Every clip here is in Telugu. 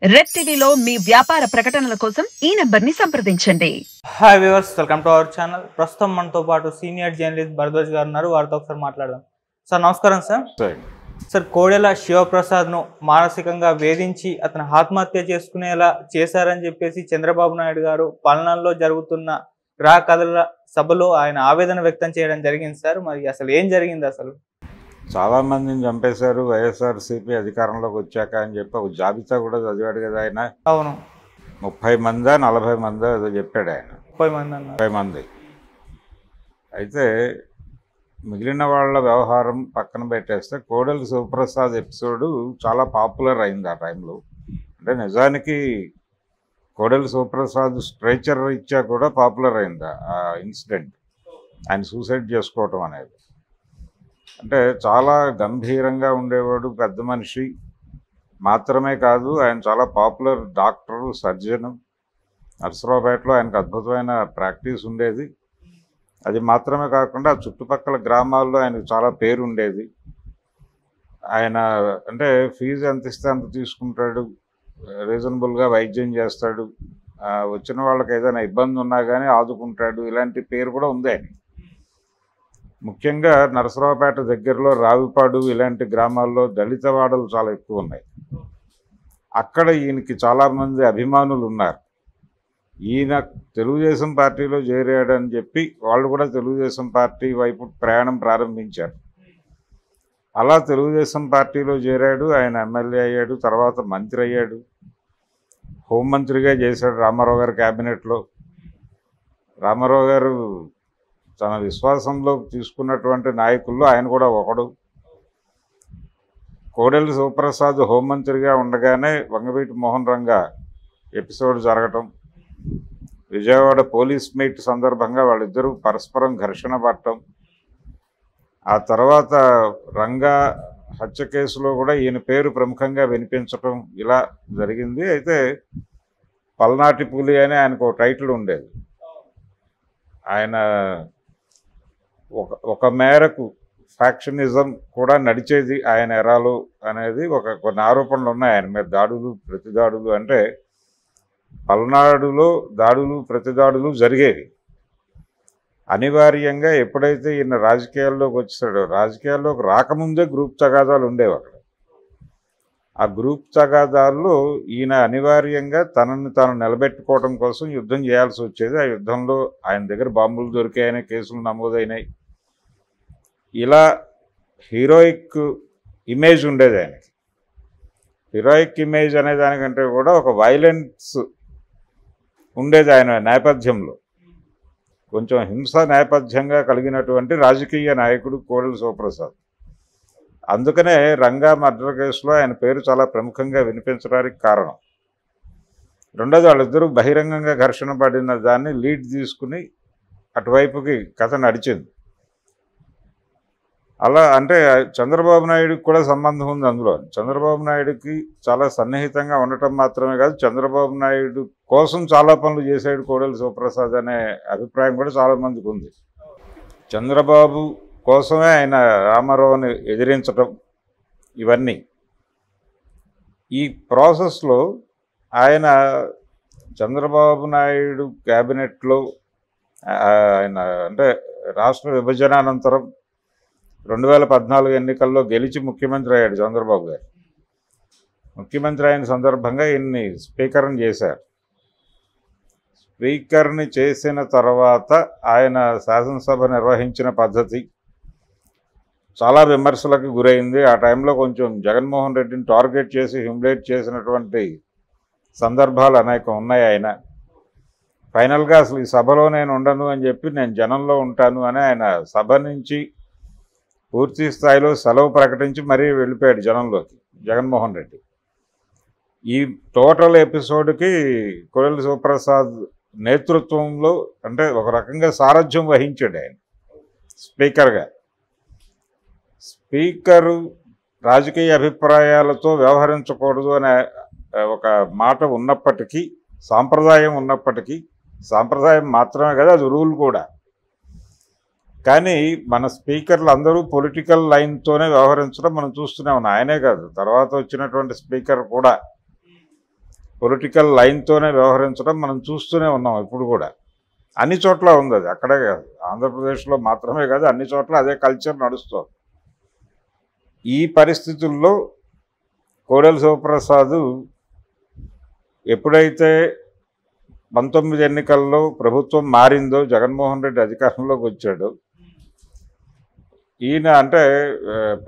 రెడ్ టీవీలో మీ వ్యాపార ప్రకటనల కోసం ఈ నంబర్ని సంప్రదించండి. Hi viewers, welcome to our channel. ప్రస్తుతం మనతో పాటు సీనియర్ జర్నలిస్ట్ భరద్వాజ్ గారు ఉన్నారు. వారితో ఒకసారి మాట్లాడదాం. సార్ నమస్కారం. సార్ కోడెల శివప్రసాద్ను మానసికంగా వేధించి అతను ఆత్మహత్య చేసుకునేలా చేశారని చెప్పేసి చంద్రబాబు నాయుడు గారు పల్నాడులో జరుగుతున్న గ్రాహక కథల సభలో ఆయన ఆవేదన వ్యక్తం చేయడం జరిగింది. సార్ మరి అసలు ఏం జరిగింది? అసలు చాలామందిని చంపేశారు వైఎస్ఆర్సీపీ అధికారంలోకి వచ్చాక అని చెప్పి ఒక జాబితా కూడా చదివాడు కదా ఆయన. అవును, 30 మందా 40 మందా ఏదో చెప్పాడు ఆయన. 30 మంది అన్నారు. 30 మంది. అయితే మిగిలిన వాళ్ళ వ్యవహారం పక్కన పెట్టేస్తే కోడెల శివప్రసాద్ ఎపిసోడు చాలా పాపులర్ అయింది ఆ టైంలో. అంటే నిజానికి కోడెల శివప్రసాద్ స్ట్రెచర్ రీత్యా కూడా పాపులర్ అయింది ఆ ఇన్సిడెంట్, ఆయన సూసైడ్ చేసుకోవటం అనేది. అంటే చాలా గంభీరంగా ఉండేవాడు, పెద్ద మనిషి మాత్రమే కాదు, ఆయన చాలా పాపులర్ డాక్టరు, సర్జను. నర్సరావుపేటలో ఆయనకు అద్భుతమైన ప్రాక్టీస్ ఉండేది. అది మాత్రమే కాకుండా చుట్టుపక్కల గ్రామాల్లో ఆయనకు చాలా పేరు ఉండేది. ఆయన అంటే ఫీజు ఎంత ఇస్తే అంత తీసుకుంటాడు, రీజనబుల్గా వైద్యం చేస్తాడు, వచ్చిన వాళ్ళకి ఏదైనా ఇబ్బంది ఉన్నా కానీ ఆదుకుంటాడు, ఇలాంటి పేరు కూడా ఉంది ఆయన. ముఖ్యంగా నరసరావుపేట దగ్గరలో రావిపాడు ఇలాంటి గ్రామాల్లో దళిత వాడలు చాలా ఎక్కువ ఉన్నాయి. అక్కడ ఈయనకి చాలామంది అభిమానులు ఉన్నారు. ఈయన తెలుగుదేశం పార్టీలో చేరాడని చెప్పి వాళ్ళు కూడా తెలుగుదేశం పార్టీ వైపు ప్రయాణం ప్రారంభించారు. అలా తెలుగుదేశం పార్టీలో చేరాడు, ఆయన ఎమ్మెల్యే అయ్యాడు, తర్వాత మంత్రి అయ్యాడు, హోంమంత్రిగా చేశాడు రామారావు గారి క్యాబినెట్లో. రామారావు గారు తన విశ్వాసంలో తీసుకున్నటువంటి నాయకుల్లో ఆయన కూడా ఒకడు. కోడెల శివప్రసాద్ హోంమంత్రిగా ఉండగానే వంగవీటి మోహన్ రంగా ఎపిసోడ్ జరగటం, విజయవాడ పోలీస్ మీట్ సందర్భంగా వాళ్ళిద్దరూ పరస్పరం ఘర్షణ పడటం, ఆ తర్వాత రంగా హత్య కేసులో కూడా ఈయన పేరు ప్రముఖంగా వినిపించటం, ఇలా జరిగింది. అయితే పల్నాటి పులి అని ఆయనకు ఒక టైటిల్ ఉండేది. ఆయన ఒక మేరకు ఫ్యాక్షనిజం కూడా నడిచేది ఆయన ఎరాలో అనేది కొన్ని ఆరోపణలు ఉన్నాయి ఆయన మీద. దాడులు ప్రతిదాడులు, అంటే పల్నాడులో దాడులు ప్రతిదాడులు జరిగేవి. అనివార్యంగా ఎప్పుడైతే ఈయన రాజకీయాల్లోకి వచ్చాడో, రాజకీయాల్లోకి రాకముందే గ్రూప్ తగాదాలు ఉండేవి అక్కడ. ఆ గ్రూప్ తగాదాల్లో ఈయన అనివార్యంగా తనని తాను నిలబెట్టుకోవడం కోసం యుద్ధం చేయాల్సి వచ్చేది. ఆ యుద్ధంలో ఆయన దగ్గర బాంబులు దొరికాయని కేసులు నమోదైనాయి. ఇలా హీరోయిక్ ఇమేజ్ ఉండేది ఆయనకి. హీరోయిక్ ఇమేజ్ అనే దానికంటే కూడా ఒక వైలెన్స్ ఉండేది ఆయన నేపథ్యంలో. కొంచెం హింస నేపథ్యంగా కలిగినటువంటి రాజకీయ నాయకుడు కోడెల శివప్రసాద్. అందుకనే రంగా మర్డర్ కేసులో ఆయన పేరు చాలా ప్రముఖంగా వినిపించడానికి కారణం. రెండోది, వాళ్ళిద్దరూ బహిరంగంగా ఘర్షణ పడిన దాన్ని లీడ్ తీసుకుని అటువైపుకి కథ నడిచింది. అలా అంటే చంద్రబాబు నాయుడుకి కూడా సంబంధం ఉంది అందులో. చంద్రబాబు నాయుడుకి చాలా సన్నిహితంగా ఉండటం మాత్రమే కాదు, చంద్రబాబు నాయుడు కోసం చాలా పనులు చేశాడు కోడెల శివప్రసాద్ అనే అభిప్రాయం కూడా చాలామందికి ఉంది. చంద్రబాబు కోసమే ఆయన రామారావుని ఎదిరించటం, ఇవన్నీ ఈ ప్రాసెస్లో ఆయన చంద్రబాబు నాయుడు క్యాబినెట్లో ఆయన అంటే రాష్ట్ర విభజన అనంతరం 2014 ఎన్నికల్లో గెలిచి ముఖ్యమంత్రి అయ్యాడు చంద్రబాబు గారు. ముఖ్యమంత్రి అయిన సందర్భంగా ఈయన్ని స్పీకర్ని చేశారు. స్పీకర్ని చేసిన తర్వాత ఆయన శాసనసభ నిర్వహించిన పద్ధతి చాలా విమర్శలకు గురైంది. ఆ టైంలో కొంచెం జగన్మోహన్ రెడ్డిని టార్గెట్ చేసి హ్యూమిలేట్ చేసినటువంటి సందర్భాలు అనేకం ఉన్నాయి. ఆయన ఫైనల్గా అసలు ఈ సభలో నేను ఉండను అని చెప్పి నేను జనంలో ఉంటాను అని ఆయన సభ నుంచి పూర్తి స్థాయిలో సెలవు ప్రకటించి మరీ వెళ్ళిపోయాడు జనంలోకి జగన్మోహన్ రెడ్డి. ఈ టోటల్ ఎపిసోడ్కి కోడెల శివప్రసాద్ నేతృత్వంలో అంటే ఒక రకంగా సారథ్యం వహించాడు ఆయన స్పీకర్గా. స్పీకరు రాజకీయ అభిప్రాయాలతో వ్యవహరించకూడదు అనే ఒక మాట ఉన్నప్పటికీ, సాంప్రదాయం ఉన్నప్పటికీ, సాంప్రదాయం మాత్రమే కదా అది రూల్ కూడా, కానీ మన స్పీకర్లు అందరూ పొలిటికల్ లైన్తోనే వ్యవహరించడం మనం చూస్తూనే ఉన్నాం. ఆయనే కాదు, తర్వాత వచ్చినటువంటి స్పీకర్ కూడా పొలిటికల్ లైన్తోనే వ్యవహరించడం మనం చూస్తూనే ఉన్నాం. ఇప్పుడు కూడా అన్ని చోట్ల ఉంది అది, అక్కడే కాదు, ఆంధ్రప్రదేశ్లో మాత్రమే కాదు, అన్ని చోట్ల అదే కల్చర్ నడుస్తుంది. ఈ పరిస్థితుల్లో కోడెల శివప్రసాద్ ఎప్పుడైతే 19 ఎన్నికల్లో ప్రభుత్వం మారిందో, జగన్మోహన్ రెడ్డి అధికారంలోకి వచ్చాడు, ఈయన అంటే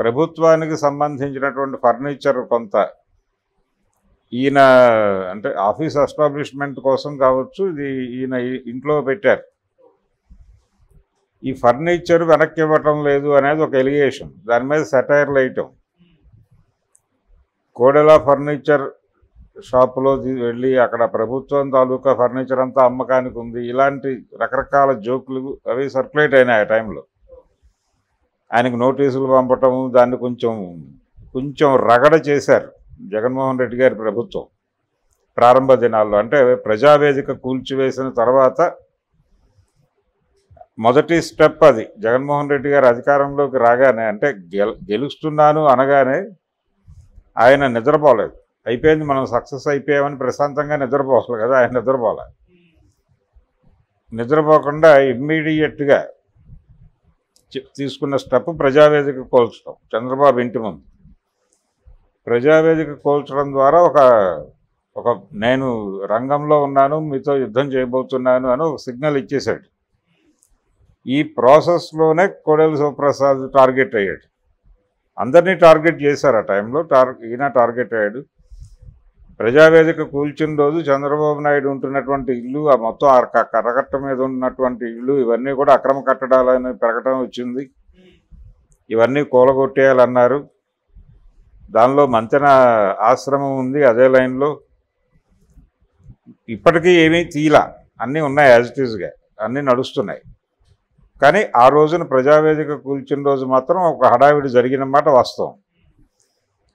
ప్రభుత్వానికి సంబంధించినటువంటి ఫర్నిచర్ కొంత ఈయన అంటే ఆఫీస్ ఎస్టాబ్లిష్మెంట్ కోసం కావచ్చు, ఇది ఈయన ఇంట్లో పెట్టారు. ఈ ఫర్నిచర్ వెనక్కి ఇవ్వటం లేదు అనేది ఒక ఎలిగేషన్. దాని మీద సెటైర్లు వేయటం, కోడెల ఫర్నిచర్ షాపులో వెళ్ళి అక్కడ ప్రభుత్వం తాలూకా ఫర్నిచర్ అంతా అమ్మకానికి ఉంది, ఇలాంటి రకరకాల జోకులు అవి సర్క్యులేట్ అయినాయి ఆ టైంలో. ఆయనకు నోటీసులు పంపటము, దాన్ని కొంచెం రగడ చేశారు జగన్మోహన్ రెడ్డి గారి ప్రభుత్వం ప్రారంభ దినాల్లో. అంటే ప్రజావేదిక కూల్చివేసిన తర్వాత మొదటి స్టెప్ అది. జగన్మోహన్ రెడ్డి గారు అధికారంలోకి రాగానే, అంటే గెలుస్తున్నాను అనగానే ఆయన నిద్రపోలేదు. అయిపోయింది, మనం సక్సెస్ అయిపోయామని ప్రశాంతంగా నిద్రపోవాలి కదా, ఆయన నిద్రపోకుండా ఇమ్మీడియట్గా తీసుకున్న స్టెప్ ప్రజావేదిక కోల్చడం. చంద్రబాబు ఇంటి ముందు ప్రజావేదిక కోల్చడం ద్వారా ఒక నేను రంగంలో ఉన్నాను, మీతో యుద్ధం చేయబోతున్నాను అని ఒక సిగ్నల్ ఇచ్చేశాడు. ఈ ప్రాసెస్లోనే కోడెల శివప్రసాద్ టార్గెట్ అయ్యాడు. అందరినీ టార్గెట్ చేశారు ఆ టైంలో. ఈయన టార్గెట్ అయ్యాడు. ప్రజావేదిక కూల్చిన రోజు చంద్రబాబు నాయుడు ఉంటున్నటువంటి ఇల్లు, ఆ మొత్తం కర్రకట్ట మీద ఉన్నటువంటి ఇల్లు, ఇవన్నీ కూడా అక్రమ కట్టడాలని ప్రకటన వచ్చింది. ఇవన్నీ కూలగొట్టేయాలన్నారు. దానిలో మంతెన ఆశ్రమం ఉంది అదే లైన్లో. ఇప్పటికీ ఏమీ తీలా, అన్నీ ఉన్నాయి యాజ్ ఇట్ ఈజ్గా, అన్నీ నడుస్తున్నాయి. కానీ ఆ రోజున ప్రజావేదిక కూల్చిన రోజు మాత్రం ఒక హడావిడి జరిగినమాట వాస్తవం.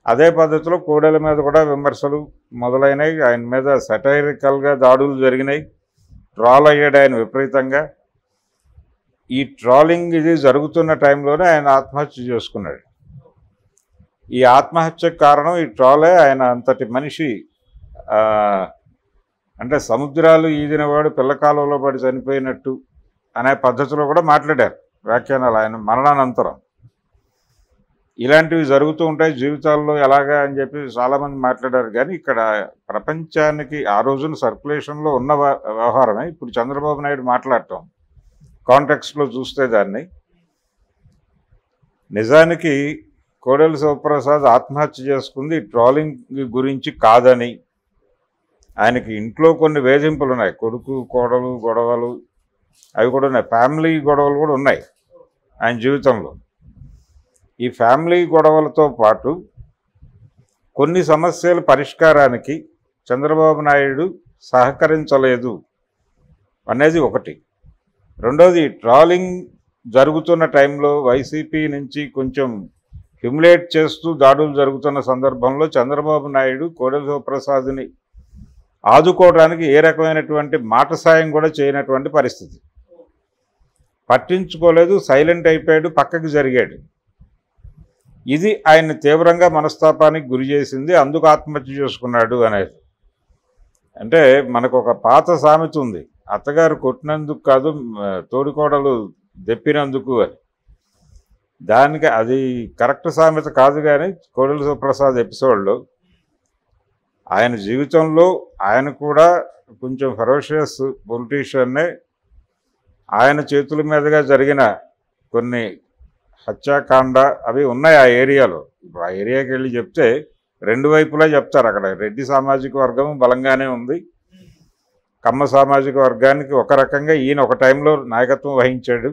అదే పద్ధతిలో కోడెల మీద కూడా విమర్శలు మొదలైనవి. ఆయన మీద సెటైరికల్గా దాడులు జరిగినాయి. ట్రాల్ అయ్యాడు ఆయన విపరీతంగా. ఈ ట్రాలింగ్ ఇది జరుగుతున్న టైంలోనే ఆయన ఆత్మహత్య చేసుకున్నాడు. ఈ ఆత్మహత్యకు కారణం ఈ ట్రాలే. ఆయన అంతటి మనిషి, అంటే సముద్రాలు ఈదినవాడు పిల్లకాలంలో పడి చనిపోయినట్టు అనే పద్ధతిలో కూడా మాట్లాడారు వ్యాఖ్యానాలు ఆయన మరణానంతరం. ఇలాంటివి జరుగుతూ ఉంటాయి జీవితాల్లో ఎలాగా అని చెప్పి చాలామంది మాట్లాడారు. కానీ ఇక్కడ ప్రపంచానికి ఆ రోజున సర్క్యులేషన్లో ఉన్న వ్యవహారమే ఇప్పుడు చంద్రబాబు నాయుడు మాట్లాడటం. కాంటెక్స్ట్లో చూస్తే దాన్ని నిజానికి కోడెల శివప్రసాద్ ఆత్మహత్య చేసుకుంది ట్రాలింగ్ గురించి కాదని, ఆయనకి ఇంట్లో కొన్ని వేధింపులు ఉన్నాయి. కొడుకు కోడలు గొడవలు అవి కూడా ఉన్నాయి. ఫ్యామిలీ గొడవలు కూడా ఉన్నాయి ఆయన జీవితంలో. ఈ ఫ్యామిలీ గొడవలతో పాటు కొన్ని సమస్యల పరిష్కారానికి చంద్రబాబు నాయుడు సహకరించలేదు అనేది ఒకటి. రెండోది, ట్రాలింగ్ జరుగుతున్న టైంలో వైసీపీ నుంచి కొంచెం హ్యూమిలేట్ చేస్తూ దాడులు జరుగుతున్న సందర్భంలో చంద్రబాబు నాయుడు కోడెల శివప్రసాద్ని ఆదుకోవడానికి ఏ రకమైనటువంటి మాట సాయం కూడా చేయనటువంటి పరిస్థితి. పట్టించుకోలేదు, సైలెంట్ అయిపోయాడు, పక్కకి జరిగాడు. ఇది ఆయన తీవ్రంగా మనస్తాపానికి గురి చేసింది. అందుకు ఆత్మహత్య చేసుకున్నాడు అనేది. అంటే మనకు ఒక పాత సామెత ఉంది, అత్తగారు కొట్టినందుకు కాదు తోడికోడలు దెప్పినందుకు అని. దానికి అది కరెక్ట్ సామెత కాదు. కానీ కోడెల శివప్రసాద్ ఎపిసోడ్లో ఆయన జీవితంలో ఆయన కూడా కొంచెం ఫెరోషియస్ పొలిటీషియన్నే. ఆయన చేతుల మీదుగా జరిగిన కొన్ని హత్యాకాండ అవి ఉన్నాయి ఆ ఏరియాలో. ఇప్పుడు ఆ ఏరియాకి వెళ్ళి చెప్తే రెండు వైపులా చెప్తారు. అక్కడ రెడ్డి సామాజిక వర్గం బలంగానే ఉంది, కమ్మ సామాజిక వర్గానికి ఒక రకంగా ఈయన ఒక టైంలో నాయకత్వం వహించాడు.